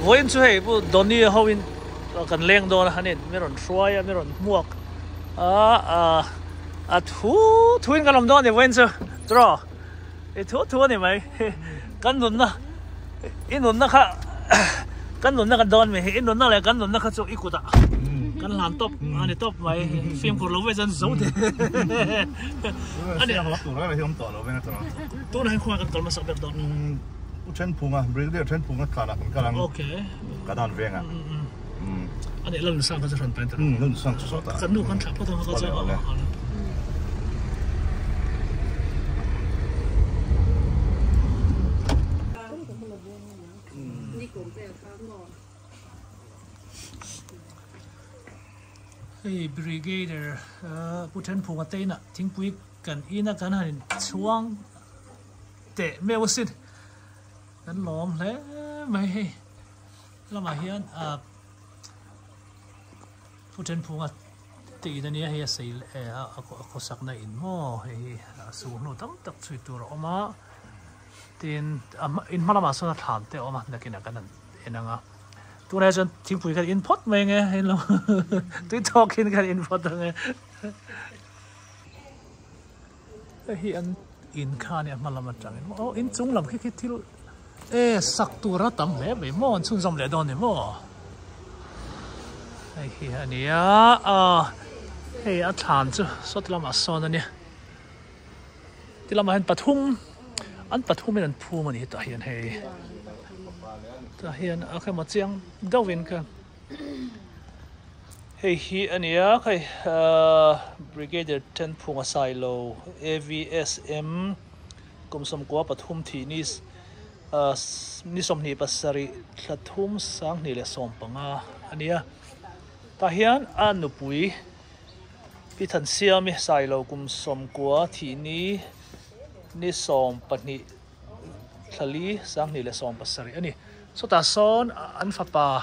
voin chu hei bu doni hoin kan leng don hanin meron hruai meron muak a thuin kan lam don ni voin chu tro e thu ni mai kan nun na in nun na kha kan nun na kan don me in nun na le kan nun na kha chu ikuta kan lam top ani top mai film ko lo ve jan zo de ani la tu la hiom to lo ve na to tu nai khwa kan tol ma sak ber don chen punga brigadier chen punga kana kan kalang okay ka dan ve nga ani lan sang ka ran pen ta nun sang chu ta kan nu kan thap pa to ka cha hey brigadier pu chen phunga te na thingpui kan ina kan han chuang te mewasin kan lom hle mai he lama hian pu chen phunga te na nia he sei ko sakna in mo he su no tam tak chui tur oma tin in malama so na than te oma nakina kan enanga tu này chân chính phủ cái input mấy nghe hay là tôi talking cái input đó nghe hiện in khan này mà làm乜chẳng ô in chung làm cái thiếu ê sắc tu ra tầm lẽ vậy mà chung dòng lẽ đó này mà hiện này hey than chứ số làm mà sao nè thì làm mà anh bắt hung mình phu mà này tại hiện hey hiện ở cái mặt trăng đâu viên cơ hey hi anh ấy cái brigadier ten phunga silo AVSM cùng som qua pathum thi ni som ni pasari thlathum sang ni le som panga anh ấy ta hiện anu pui pi than siam mi silo cùng som qua thi ni som patni thali sang ni le som pasari anh ấy so ta son an fapa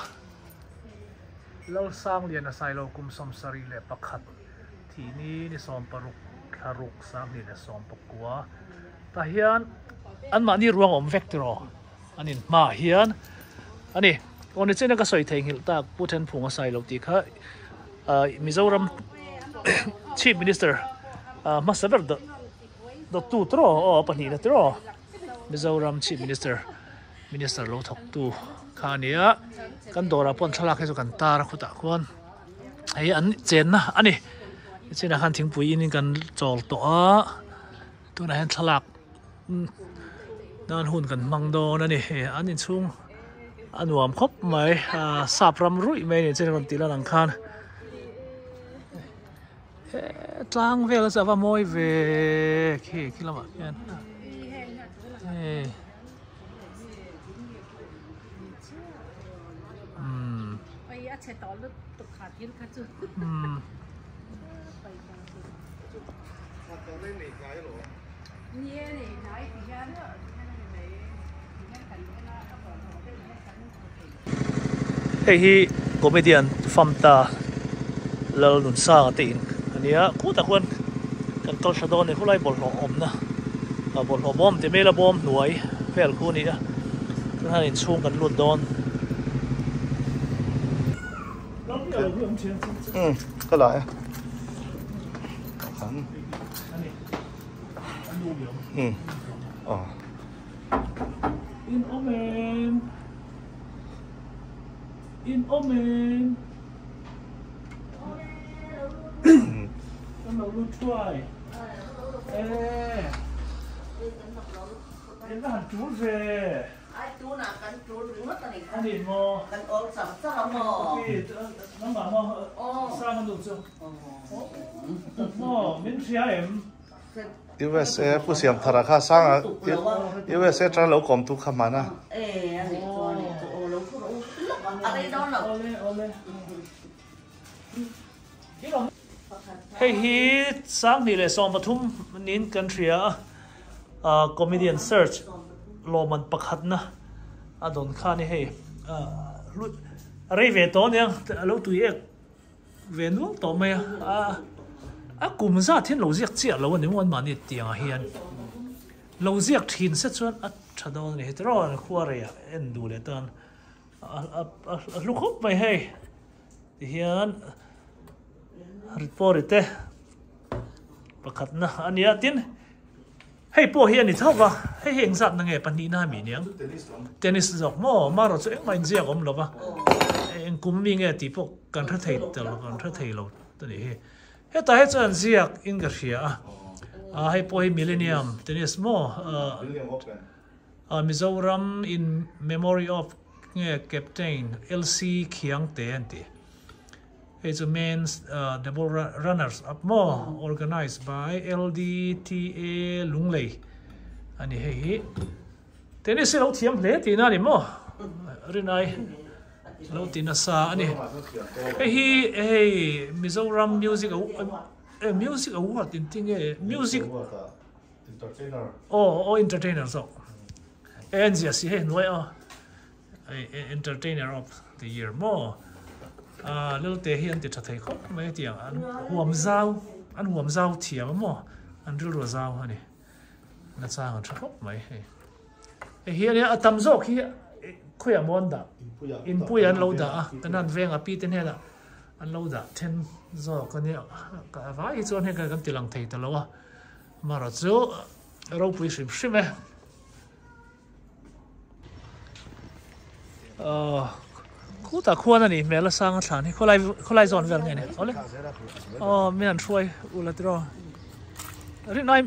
lo sang lian a sai lo kum som sari le pakhat thi ni som paruk kharuk sang ni le som pakwa ta hian an ma ni ruang om vector anin ma hian ani on chena ka soi theng hil tak puthen phunga sai lo ti kha Mizoram chief minister masaber do tu tro o pani na tro Mizoram chief minister lo thok tu khania kan dora pon thalak he kan tar khuta khon ai an chen na ani chena khan thingpui in kan chol to a tu na han thalak dan hun kan mang do na ni an in chung anuam khop mai sapram rui mai ni chen kon tila lang khan tlang vel sa va moi ve khi lama yan chạy tỏ lực tục khát yên khát chứ. Nghe này nói thì ra nữa. Hey hi comedian famta lal nun sa tin ania ku ta khon kan tol shadon ne khulai bol no om na bol no bom te mela bom nuai fel khu ni a kan hanin chung kan lut don cái lại in omen con lu try em đã hẳn chú về ai chú nào cắn chú mất rồi anh nhìn mò cắn ốm sắm sao không mò nó bảo mò sao con được chưa mò miếng xía em USA ผู้เสียมธนาคารสร้าง USA จะเรากรมทุกขมันนะ anh này cho lâu thuốc ở đây đó là hey hi sang ni le som pathum nin country comedian search loman pakhat na adon khani hey rei ve to ne lo tu ek ve nu to me kum za thin lo ziak chia lo ni mon mani tiang hian lo ziak thin se chuan a thadon ni hetro khua re en du le tan ลูกคุบไม่ให้ที่ยันริปอร์ตเต้ประคัดนะอันนี้ตินให้พวกเฮียนี่เท่ากับให้เฮงสัตว์นั่งเงปันนี้น่ามีเนี่ยเทนนิสจอกมั่วมาเราจะเอ็งไม่เสียกอมหรอปะเอ็งกุมมีเงี้ยที่พวกการทัดเทตลอดการทัดเทเราตัวนี้เฮ้แต่ให้จะเสียกอิงกับเสียให้พวกมิลเลนเนียมเทนนิสมั่วมิโซรัม in memory of เงี้ยแคปเทน LC เขียงเตนตีIt's a men's double runners up more organized by LDTA Lunglei. Ani hei. Tennis lo thiam hle ti na ni mo. Rinai lo ti na sa ani. Hei Mizoram music music award in thing music entertainer so. NGS he noi entertainer of the year more. Little tệ hiện thì thấy khóc mấy tiếng ăn huồm dao thiệt mà ăn rượu dao hả này nó sang ăn khóc mấy hiện này tầm dọc khi khuya mòn đã in bụi ăn lâu đã cái nan veng api tên hết đã ăn lâu đã thêm dọc cái này cả vài chỗ này cái tiền lăng thấy tao lâu à mà rồi chỗ rau bụi xìm xìm ấyคู่ตาควรนี่แม่ละสร้างฐานนี่เขาไล่จอนเวลไงเนี่ยเอาเลยไม่นั่นช่วยอุลตร้าเรื่องน้อย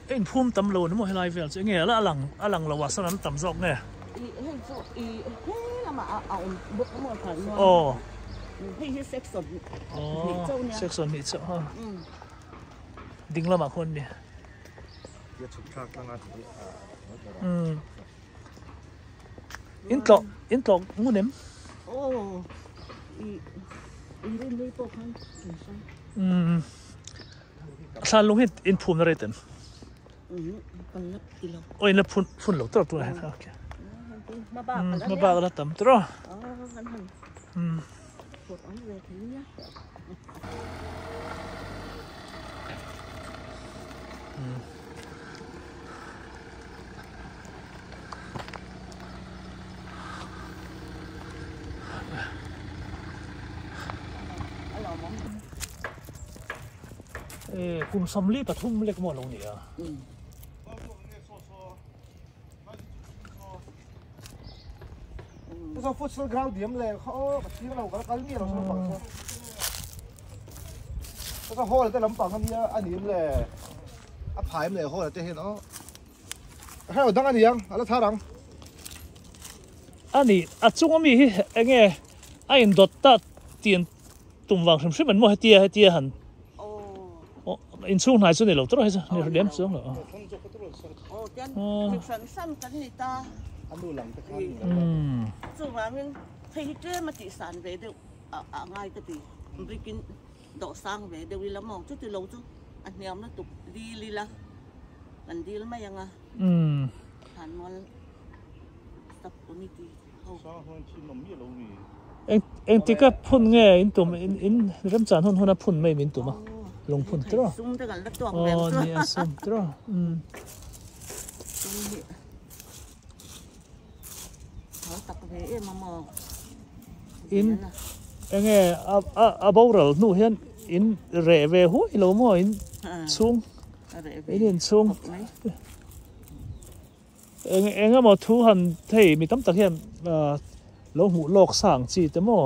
เอ็นพุ่มตำโลนี่มั้งให้ไล่เวลจะเงี้ยแล้วอลังเราว่าสนั้นตำซอกเนี่ยให้เซ็กซ์เซ็กซ์นี่เจ้าฮะดิ้งละมาคนเนี่ยอินตอกงูเนมซาลุงเห็นอินพูมอะไรเต็มโอ้ยแล้วพุ่นหลงตัวไหนโอเคมาบ้ากันแล้วตั้มตัวกลุ่มซอมลี่ปทุมเล็กหมดลงเนี่ยก็ฟุตซอลกราวด์เดียมเลยเขาที่เราก็การนี่เราชอบฟังก็ห่อแต่ลำปังทำเนี่ยอันนี้เลยอัพพายเลยห่อแต่เห็นอ๋อให้เราตั้งอันนี้ยังแล้วท่าดังอันนี้จุงมีเงี้ยไอ้ดอตตัดเตียนตุ่มวางสมชิมันมั่วให้เตี้ยหันอินช่วงไหนส่วนไหนเราตัวไหนสิเนี่ยเลี้ยงช่วงเหรอสั้นกันนี่ตาอันดูหลังตะขันช่วงนั้นที่เจ้ามาติสานเวเดง่ายก็ตีบริกินดอกสังเวเดวิลามองจุดที่เราจุดอันนี้มันตุกดีละกันดีแล้วไม่ยังอ่ะผ่านมันตับตัวนี้ดีเอ็งที่ก็พุ่นเงี้ยอินตุ่มอินเริ่มจานหุ่นพุ่นไม่มีตุ่มอ่ะลงพุ่นตรอนี่ซุ่มตรอเขาตักเวเอ็มมองอินเงี้ยบ่าวเราหนูเห็นอินเรเวหัวเรามั่วอินซุ่มอินซุ่มเอ็งก็มาทูหันเที่มีตั้มตะเคียนเราหูหลอกสั่งจีแต่มั่ว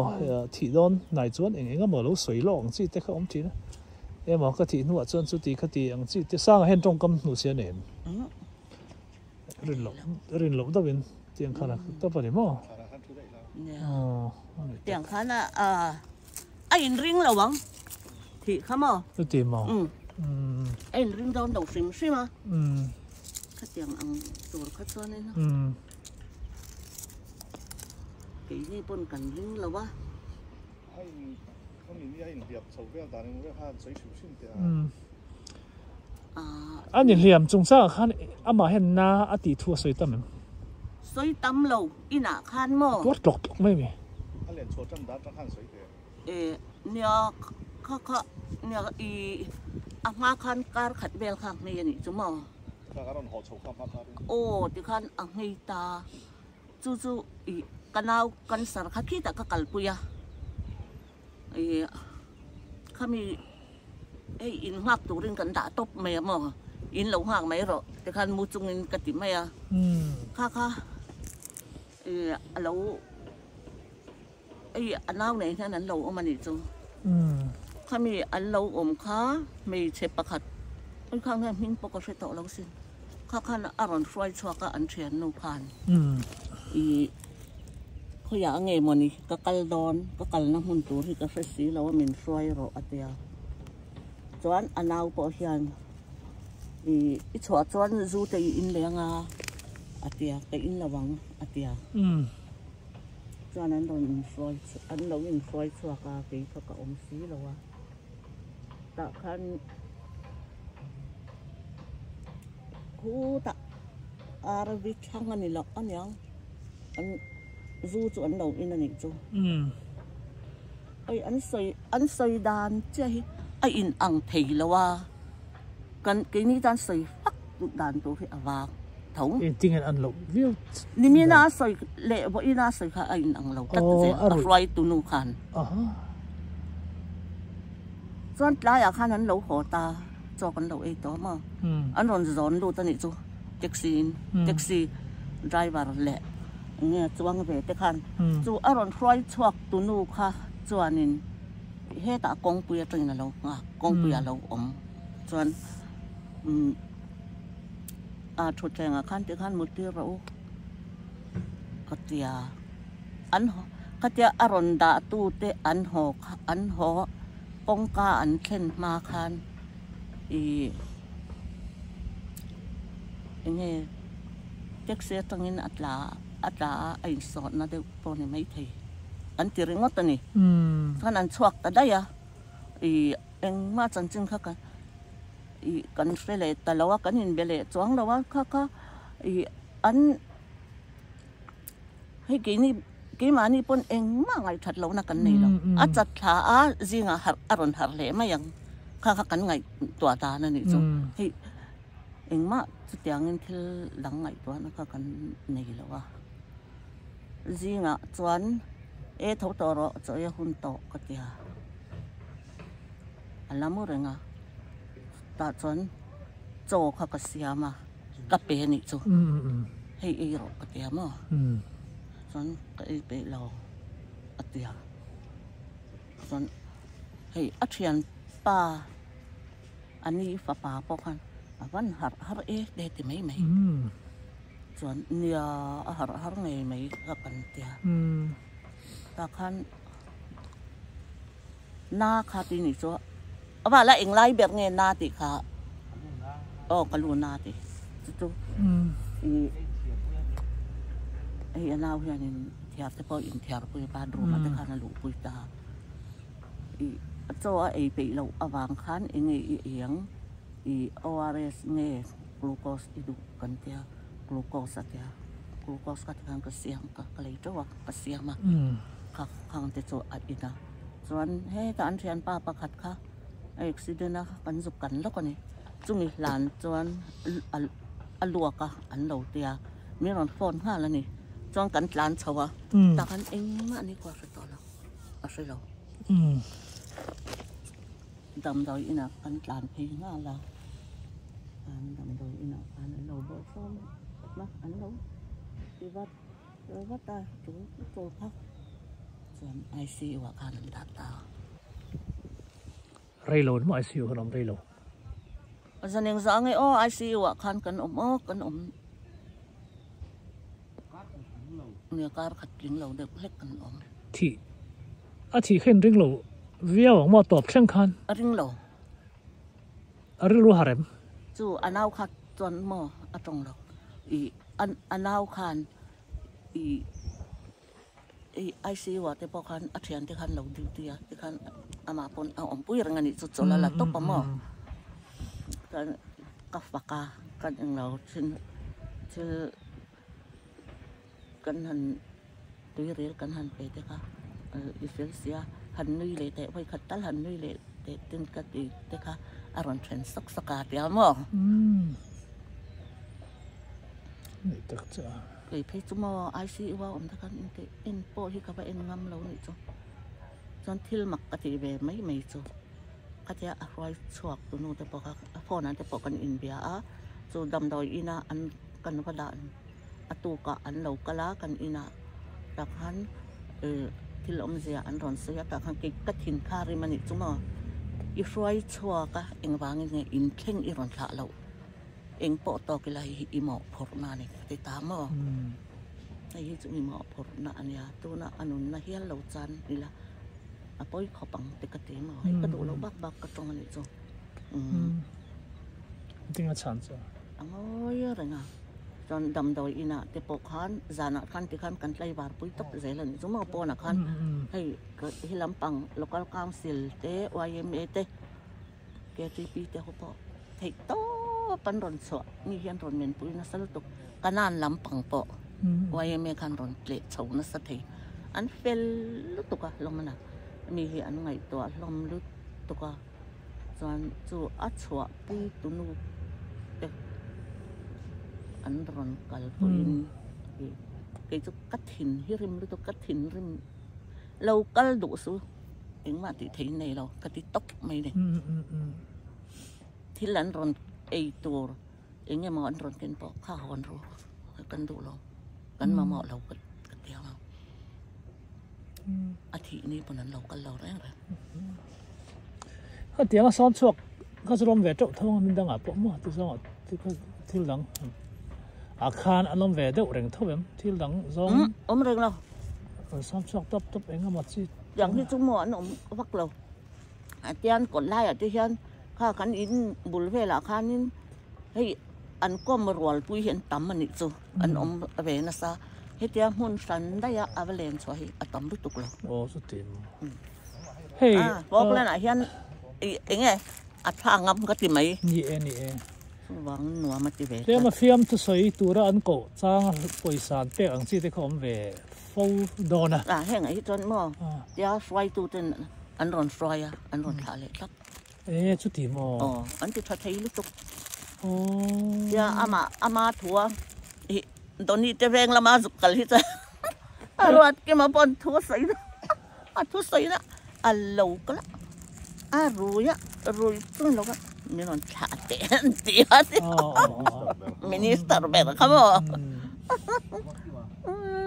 ที่โดนนายจวนเอ็งก็มาเราสวยหลอกจีแต่เขาอมจีนะmà cái thì nuôi chân chút thì cái thì anh chỉ để sang hiện trong cầm nuôi xe này rin lộc đó bên tiếng khăn là đó phải không tiếng khăn là anh ring là bằng thì không mà cái tiếng mà anh ring down đầu xìm xí mà cái tiếng anhตัวcáiตัวnày cái này bún cần ring là ba anh nhìn liềm trung sa khăn mà hiện na ở tỷ thua soi tâm soi tâm lâu ina khăn mò quất lọc mấy mi anh liền chua chân đá chân khăn soi kìa nhờ nhờ mà khăn car khát bèl khang này nhỉ chúng mò ô thì khăn anh hay ta chú กันเอากันสารคิดแต่ก็กัลปุยข้ามีอินหักตัวเรื่องกันด่าตบเมียมั้งอินหลงห่างไหมหรอแต่คันมูจุงอินกติไม่ค่ะเราอันเล่าไหนท่านั้นเราเอามาหนิจูข้ามีอันเราข้าไม่เช็ดประคัดข้างนั้นหิ้งปกติต่อเราสิข้าขันอารมณ์ช่วยชัวก็อันเชียนนูผ่านเขาอยากไงมันนี่ก็กัลดอนก็กัลน้ำมันตัวที่ก็เฟสีเราว่ามันช่วยเราอันเดียวจวนอันเอาปอเฮียนชัวจวนจูแต่อินเลี้ยงอันเดียวแต่อินระวังอันเดียวจวนนั้นเราอินช่วยอันเราอินช่วยชัวก็เกี่ยวกับสีเราว่าแต่ขันกูตะอารวิช่างอันนี้หรอกอันยังอันจูจวนเราอินอันนี้จูอันใส่ดานเจ้าอินอังเทแล้วว่ากันกินนี่ดานใส่ฟักดุดานตัวที่อาวาถงจริงอันเราวิวนี่มีน่าใส่เละบ่อีน่าใส่ค่ะอินอังเราตัดเสียอะไรตุนูขันส่วนหลายอย่างขันนั้นเราขอตาจอกันเราตัวมาอันร้อนดูตอนนี้จูแท็กซี่ไดรเวอร์เละเนี่ยจวงเวทขันจูอารมณ์คล้อยชวกตุนูค่ะจวนนินเฮตากงปุยตรงนั้นเรากงปุยเราจวนชุดแจงขันที่ขันมุดที่เราก็เตียอันก็เตียอารมณ์ด่าตู้เตอันหอกงกาอันเข็นมาขันอย่างเงี้ยเจ็กเสียตรงนี้อัตราไอ้สอนนะเดี๋ยวพอเนี่ยไม่ทีอันที่เรื่องว่าตัวนี้ท่านอันชวกแต่ได้อะเอ็งมาจังจึงค่ะกันเฟลแต่เราว่ากันยินเบลจวงเราว่าค่ะอันให้กี่มานี่ปนเอ็งมาไงถัดเรานักกันนี่เราอาจจะถ้าจริงอารมณ์หาเล่ไม่ยังค่ะกันไงตัวตานั่นนี่จูให้เอ็งมาจะเตียงเงินที่หลังไงตัวนั่นค่ะกันนี่แล้วว่าจริงจวนทุกตัวเราจะยังหุ่นโตก็เดียอันละมื้อเรื่องแต่จวนโจเขาก็เสียมากับเปนี่จูให้เราก็เดียมั้งจวนก็เปเราก็เดียจวนให้อัจฉริยะป้าอันนี้ฟ้าป่าพอกันวันหาเด็ดไม่ส่วนเนี่ยหาไงไม่กับกันเดียแต่คันหน้าคาตีนี่ชัวว่าแล้วเองไล่แบบไงหน้าติค่ะกระลูนาติจุ๊เราเฮียนี่เทียบแต่พออินเทียบปุยปาดูมาแต่คันลูกปุยตาตัวไปเราวางคันเองเอียงORS เนี่ยกลูโคสดูกันเดียกลูโคสเดียกลูโคสก็ทางกระเสียงก็เลยตัวกระเสียงมาข้างที่ตัวอัดอินะส่วนให้การเรียนป้าประคัดค่ะไอ้สิเดนะกันจุกันแล้วก็นี่จุ่มหลานส่วนลัวก็อันเราเดียมีรอนฟอนห้าแล้วนี่ส่วนกันหลานชัวแต่กันเองมาอันนี้กว่าสุดต่อแล้วอะไรเราดำโดยอินะกันหลานพีง่าละดำโดยอินะอันเราบ่ซ้อมนะอันเราที่วัดตาจุ๊โตพักส่วนICU ว่าการดัดตาไรโลนไม่ICUขนมไรโลอันนั้นยังสั่งไงICU ว่าการกันกันเนี่ยการขัดยิงเราเด็กเล็กกันที่เห็นริงโลเวียวมาตอบเช่นกันริงโลหาเร็มจู่อันเอาขัดจนหม้อตรงเราอันเอาขันICU ว่าแต่พอขันอัฐยันที่ขันเราดิวเตียที่ขันอามาปนเอาปุ้ยรังนี่จุดโจละตบปะหม้อกันกับปากกากันอย่างเราชื่อกันหันตุยเรียกันหันไปเถอะค่ะอิสราเอลหันนุยเลยแต่ไว้ขัดตัลหันนุยเลยแต่ตึงกติเถอะค่ะอารมณ์เทรนสักกาเดียวมั้งนี่ตักจ้า cái phải chúng mà ICU vào ông ta kan in po hi ka ba in ngam lo ni cho chọn thil mặc cái thì về mấy cho cái thì rồi chuộc tụi nó để bỏ cái phone này để bỏ cái in bia á cho đâm đòi ina ăn cần phải đạn tu cả ăn lâu cả lá cần ina đặc hắn thil ông già ăn ròn sữa đặc hắn cái thìn kari mà ni chúng mà rồi chuộc cái anh vàng nghe in khen in ròn thả lâu anh bỏ to cái này imọ phật na này cái tám mà này chúng imọ phật na này tu na anh na hiền lâu chan đi là bôi khó bằng cái gì mà cái đồ lâu bạc cái trong này rồi tiếng chán chứ anh ơi rồi nè chọn đầm đồi ina để bộ khán già nè khán thì khán cần lấy vào bôi tóc dễ lần chúng mà bộ nè khán hay cái làm bằng local council để YMA để KTP để họ bộ thấy to pan ron so ni hian ron men pui na sal tuk kanan lam pang po YMA kan ron ple chau na sa thei an fel lutuka lomana mi hi an ngai to lom lutuka chuan chu a chua pui tunu te an ron kal ko in cái chu cắt thìn hi rim lutuk cắt thìn rim lâu kal du su eng ma ti thei nei lo ka ti tok mai ne thil an ron ai tour engem mà anh run kinh bỏ khá hòn rồi cân đủ luôn cân mà mỏ lâu cân tiêu nào thị này bọn anh lâu cân lâu đấy rồi cái tiếng sáng chuộc cái số về chỗ thông mình đang ở bộ mà tôi sao tôi có thiếu lắng khan anh làm về đâu rèn thâu em thiếu lắng giống rèn lâu sáng chuộc tập anh mà chỉอย่างที่จุ่มหมอนวักเราเตียนกดไล่ที่เช่นข้าขันอินบุลเวล่ะขันอินให้อันก็มารวลปุยเห็นตั้มมันนี่จูอันเวนัสเฮตียหุ่นสันได้ยาอเวเลนช่วยอัตตั้มรู้ตุกเราโอ้สุดทีมเฮ้ยบอกแล้วนะเห็นเองไงอัดทางงับก็ติไหมนี่เองหวังหนัวมาติเวเรื่องมาฟิล์มตัวสวยตัวละอันโกจ้างปุยสารเป๊ะอังจีได้ขอมเวฟูโดนนะเห็นไอ้จนมั่วยาสวยตัวเต็นอันร้อนสวยอันร้อนขาเล็กครับสุดทีมอันที่ทัดไทยลุตุกยาอามาทัวตอนนี้จะแรงละมาสุกกันที่จะรวดแกมาปนทัวใส่นะทัวใส่นะอันโลกละรุยตัวโลกมีนอนชาเตียนมินิสเตอร์แบบครับ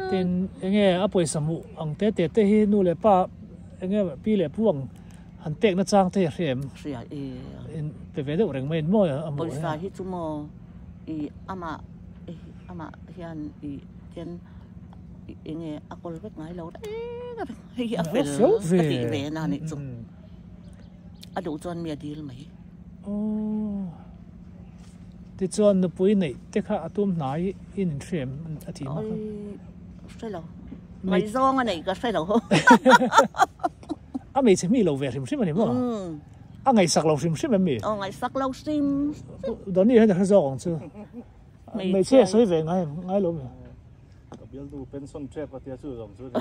เป็นยังไงอ่ะป่วยสมุอังเตะที่นู่นเลยป้ายังไงปีเลยพวงหันเตกน่าจ้างเทียมเสียเป็นเวลาเร่งไม่มั่วอ่ะบริษัทที่จุ่มอามาเฮียนเทียนยังไงอากลเวกไงเราเฮียเฟลกติเวน่านี่จุ่มดูจวนเมียดีหรือไม่ที่จวนนุปุยนี่เด็กข้าตุ้มไหนอินเทียมอาทิตย์มั้งใช่หรอไม่ร้องอะไรก็ใช่หรอไม่ใช่มีเราเวริมใช่ไหมมั้งไงสักเราซิมใช่ไหมมีไงสักเราซิมตอนนี้เห็นแต่เขาร้องใช่ไม่ใช่สวยเวไงเราเนี่ยเบี้ยดูเป็นส้นเจ็บปะเตี้ยชื่อของชื่อเ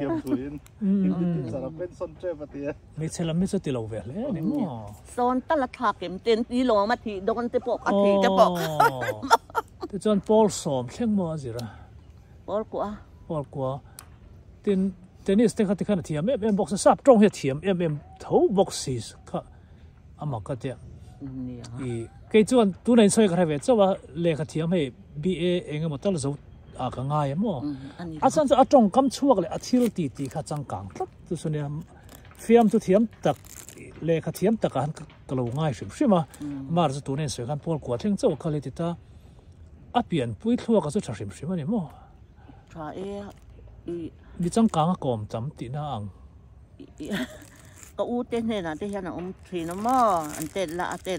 ทียมสุรินสารเป็นส้นเจ็บปะเตี้ยไม่ใช่เราไม่ใช่ตีเราเวเลยนี่มั้งส้นตะละทาเข็มเต็นตีโลมาทีโดนเตปอกทีเตปอกที่จนปอลสอมเข่งมัวสิระปอลกัวทีนี้สเต็กที่ขนาดเทียมบอกจะทราบตรงเหตุเทียมทูบอกสิค่ะอามาก็เดียก็จวนตัวนั้นช่วยกันให้เวทว่าเลขาเทียมให้ BA เองหมดแล้วจะก็ง่ายมั้งอาจารย์จะตรงคำช่วยเลยทิลตีข้าจังกังตัวส่วนนี้ฟิล์มตัวเทียมตักเลขาเทียมตักกันก็เราง่ายใช่ไหมมาจะตัวนั้นช่วยกันพอลกว่าถึงจะว่าเขาเลยติดตาเปลี่ยนปุ้ยทั่วก็จะใช่ไหมเนี่ยมั้งใช่มีจังกังก็มจำตีน่าอังก็อูเต้นเนี่ยนะที่เห็นนะทีน้ำมออันเต้น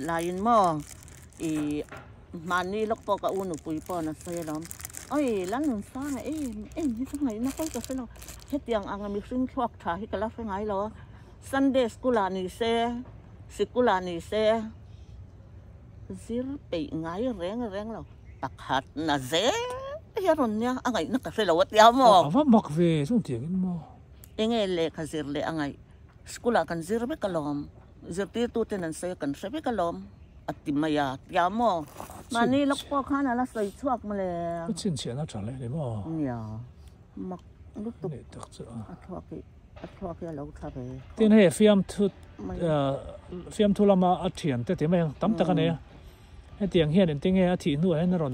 ละยินมอมันนี่ลูกปอกอูหนูปุยปอนะเสียน้ำล้านหนึ่งซ่านี่ทำไมนะเขาจะเสียเราเฮ็ดยังอังมีซึ่งชอบถ่ายให้กันแล้วเป็นไงเหรอ Sunday school นี่เสียสกุลนี่เสียซิร์ไปไงแรงเราตักหัดน่ะเสียเฮียรุ่นเนี่ยอังไงนักเสียเราวัดยามอว่ามักเวสุ่งเตียงมั้งยังไงเลยข้าซิร์เลยอังไงสกุลกันซิร์ไปกลอมซิร์ตีตัวเต็นนั่นเสียกันเสียไปกลอม ติมายาเดี๋ยวมั่วมานี่ลูกพ่อข้าน่ะละใส่ชวกมาเลย不欠钱啊，赚来的嘛。เนี่ยมักลูกตุก你得这啊。ชวกที่เราทำไป点迄filmทุลามาอัฐินแต่ที่ไม่ตั้มตะกันเนี่ยให้เตียงเฮียนเตียงเฮียอัฐินู่นให้นรน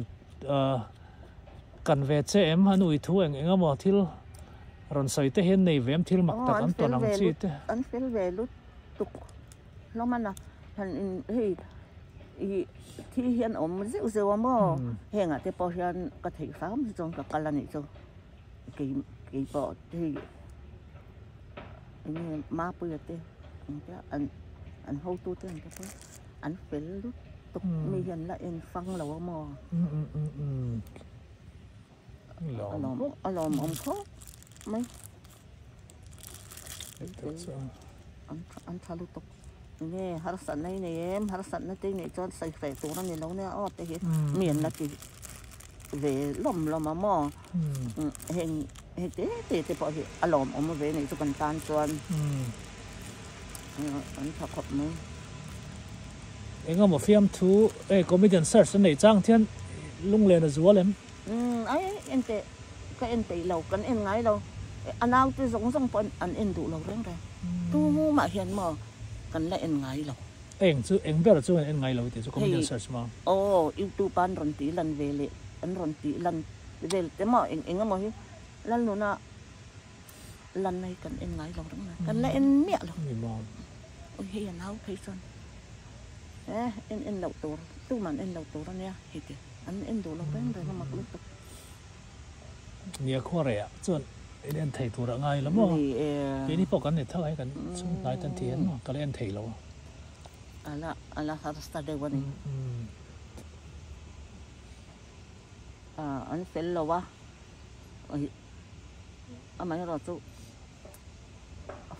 กันเวชเอ็มฮันอุยทูเองก็มาที่รอนใส่แต่เห็นในเวมที่มักตะกันตัวนังจีเตอันเป็นเวลุตุกแล้วมันอ่ะพันเฮ้ยที่เฮียนอมซิวซิวมั่วเฮงอ่ะแต่พอเฮียนก็ถือฟ้ามันจงกับกันละนี่จงกี่ปอที่อันนี้มาเปลือกเต้อันเฮาตู้เต้นก็เพราะอันเป็นลุตุกมีเห็นละเอ็นฟังเราว่ามั่วอารมณ์อมเขาไม่อันทะลุตุกนี่ฮาร์สันในเนี่ยฮาร์สันในที่นี่จนใส่ใส่ตัวนั่นนี่เราเนี่ยอ้อแต่เห็นเมียนละกี่เวล้มมาหม้อเฮงแต่พอเห็นอารมณ์อมเวนี่สุกันตานจวนอันขับมือเอ็งก็มาฟิล์มทูก็ไม่ได้เสิร์ชในจ้างเทียนลุงเรียนจั่วเลยไอ้เอ็นเตก็เอ็นเตเรากันเอ็นไงเราอันเอาที่ส่งปนอันเอ็นดูเราเรื่องไรตู้มาเห็นมากันละเอ็นไงเราเอ็งจู่เอ็งเบลจู่เอ็นไงเราที่จู่ก็ไม่ได้เสิร์ชมาโอ้ยูทูบปันรอนตีลันเวลอันรอนตีลันเวลแต่มาเอ็งก็มาที่ลันโน่นลันในกันเอ็นไงเราเรื่องไรกันละเอ็นเมียเราโอ้ยเฮียนเอาใครสนเอ็นเราตัวตู้มันเอ็นเราตัวเนี่ยเห็นอันเอ็นดูเราเรื่องไรเรามักลุกตุกเนี่ยข้ออะไรอ่ะส่วนเอ็นไทยตัวละไงแล้วมั้งปีนี้ปกกันเนี่ยเท่าไหร่กันช่วงหลายตันเทียนก็เลยเอ็นไทยเราอะไรฮาร์สตาเดวันนี้อันเฟลเราวะอันไหนเราจู่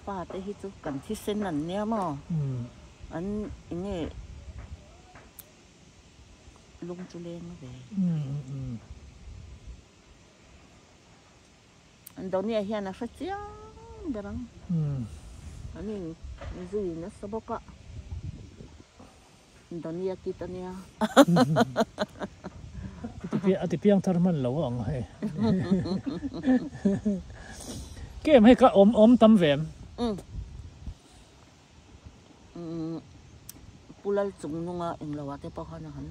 ฟ้าเตะฮิจู่กันที่เส้นนั่นเนี่ยมั้งอันนี้ลุงจุเลนมาเลยอันตอนนี้เฮียน่ะฟัดเสียงเดี๋ยวอันนี้จุยน่ะสบกะตอนนี้kitaเนี่ยติเพียงทรมันเราอ่ะไงเกมให้ก็อมตำแหวมปุลจุงนงอ่ะเอ็งเราว่าแต่พอขนาดนั้น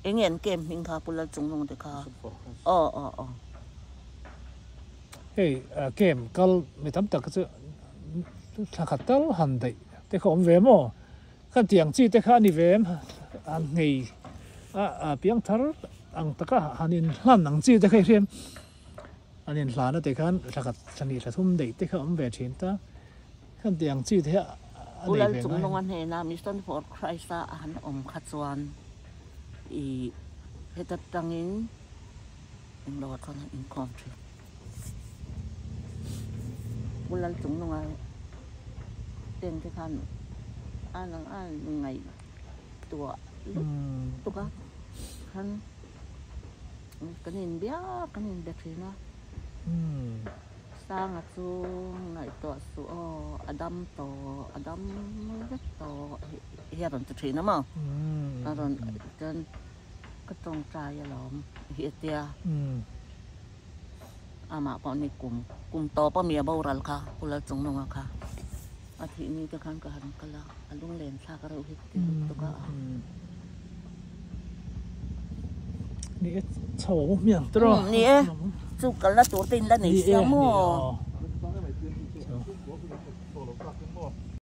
เอ็งเห็นเกมหิงค่ะปุลจุงนงเด็กค่ะอ๋อเฮ้ยเกมก็ไม่ทำแต่ก็จะถ้าขัดตลหันได้แต่เขาอมแหวมอ่ะขันเตียงจีแต่ข้านี่แหวมอันไงเพียงทาร์อังตะก้าหันอินหลันหนังจีแต่ใครเรียนอันนี้หลานแต่ขันถ้าขัดชนิดทุ่มได้แต่เขาอมแหวมเช่นต้าขันเตียงจีเท่าปุลจุงนงอันเฮนามิสตันฟอร์ดใครซาหันอมขัดสวนเหตุตั้งอินเราว่าเขาอินคอนทรีปุลจุงนงอันเต็มที่ขันอันไงตัวก็ขันกันอินเบียกันอินเบทีนะสร้างสูไงตัวสูอดัมตัวเฮียรันจะทีนะมั้งรันจนก็ตรงใจหลอมเฮียเตียมาปอนี่กลุ่มโตป้าเมียเบารัลค่ะกุลจงนงค่ะอาทิตย์นี้จะขันกันกันละลุงเล่นชากระอุทิศตัวก็นี่โฉมเมียงตรอนี่จุกกันละตัวตินละหนีเสียมั่ว